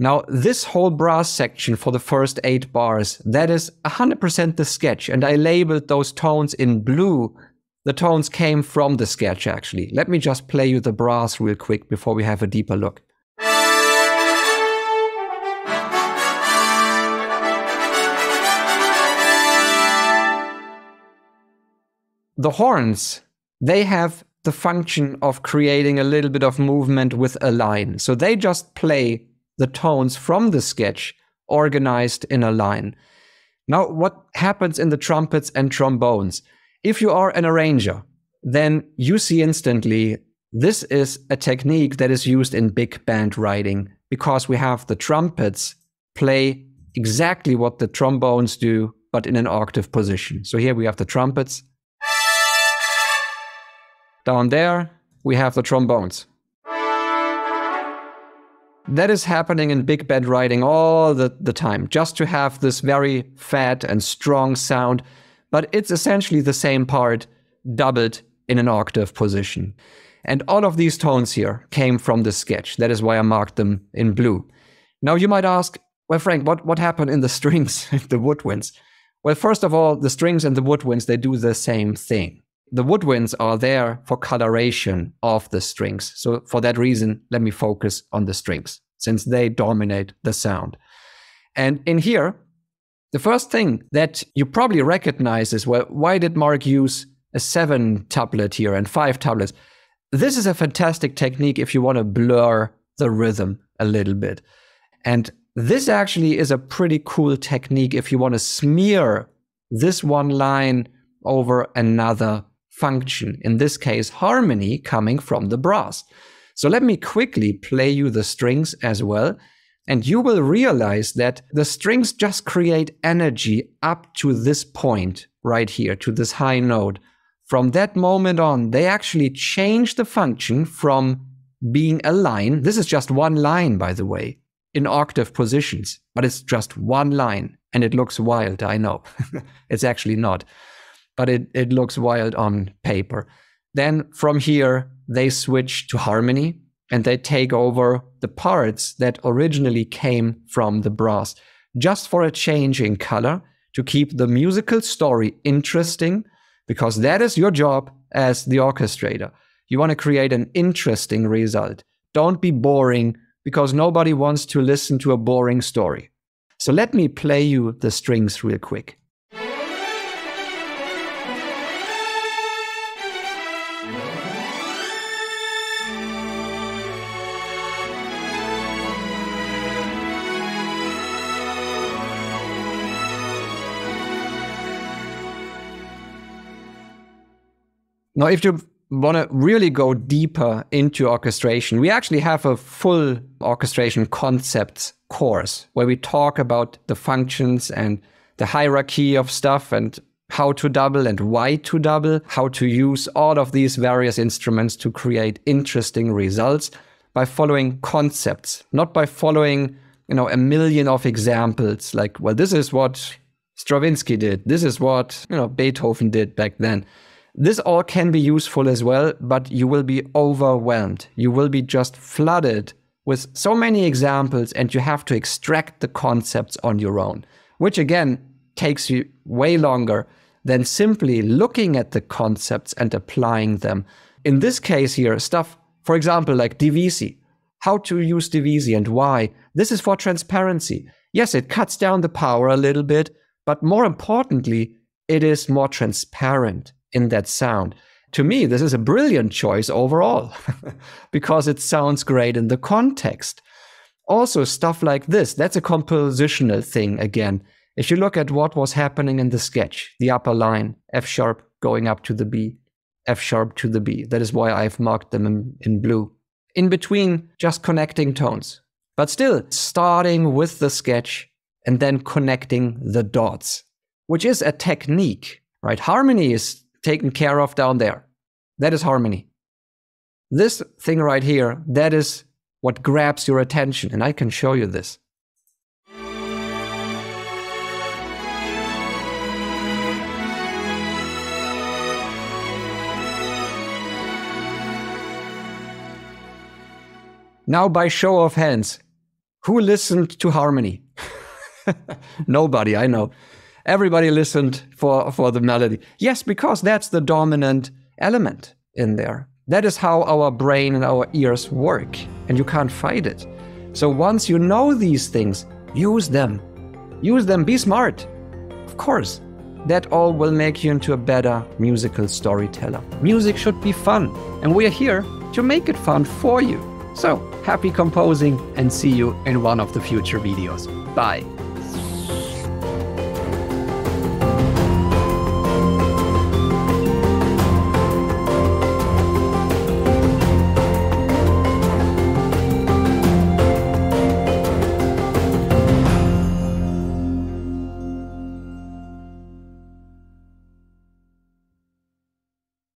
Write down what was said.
Now, this whole brass section for the first 8 bars, that is 100% the sketch, and I labeled those tones in blue. The tones came from the sketch, actually. Let me just play you the brass real quick before we have a deeper look. The horns, they have the function of creating a little bit of movement with a line. So they just play the tones from the sketch organized in a line. Now, what happens in the trumpets and trombones? If you are an arranger, then you see instantly this is a technique that is used in big band writing, because we have the trumpets play exactly what the trombones do, but in an octave position. So here we have the trumpets. Down there, we have the trombones. That is happening in big band writing all the time, just to have this very fat and strong sound, but it's essentially the same part doubled in an octave position. And all of these tones here came from the sketch. That is why I marked them in blue. Now you might ask, well, Frank, what happened in the strings and the woodwinds? Well, first of all, the strings and the woodwinds, they do the same thing. The woodwinds are there for coloration of the strings. So for that reason, let me focus on the strings, since they dominate the sound. And in here, the first thing that you probably recognize is, well, why did Mark use a 7 tuplet here and 5 tuplets? This is a fantastic technique if you want to blur the rhythm a little bit. And this actually is a pretty cool technique if you want to smear this one line over another function, in this case harmony coming from the brass. So let me quickly play you the strings as well, and you will realize that the strings just create energy up to this point right here, to this high note. From that moment on, they actually change the function from being a line. This is just one line, by the way, in octave positions, but it's just one line, and it looks wild, I know. It's actually not. But it looks wild on paper. Then from here, they switch to harmony, and they take over the parts that originally came from the brass, just for a change in color, to keep the musical story interesting, because that is your job as the orchestrator. You want to create an interesting result. Don't be boring, because nobody wants to listen to a boring story. So let me play you the strings real quick. Now, if you want to really go deeper into orchestration, we actually have a full Orchestration Concepts course where we talk about the functions and the hierarchy of stuff and how to double and why to double, how to use all of these various instruments to create interesting results by following concepts, not by following, a million of examples like, well, this is what Stravinsky did, this is what, Beethoven did back then. This all can be useful as well, but you will be overwhelmed. You will be just flooded with so many examples, and you have to extract the concepts on your own, which again takes you way longer than simply looking at the concepts and applying them. In this case here, stuff, for example, like divisi. How to use divisi and why. This is for transparency. Yes, it cuts down the power a little bit, but more importantly, it is more transparent in that sound. To me, this is a brilliant choice overall because it sounds great in the context. Also, stuff like this, that's a compositional thing again. If you look at what was happening in the sketch, the upper line, F sharp going up to the B, F sharp to the B. That is why I've marked them in blue. In between, just connecting tones. But still, starting with the sketch and then connecting the dots, which is a technique, right? Harmony is taken care of down there. That is harmony. This thing right here, that is what grabs your attention, and I can show you this. Now, by show of hands, Who listened to harmony? Nobody, I know. Everybody listened for the melody. Yes, because that's the dominant element in there. That is how our brain and our ears work, and you can't fight it. So once you know these things, use them. Use them, be smart. Of course, that all will make you into a better musical storyteller. Music should be fun, and we are here to make it fun for you. So, happy composing and see you in one of the future videos. Bye.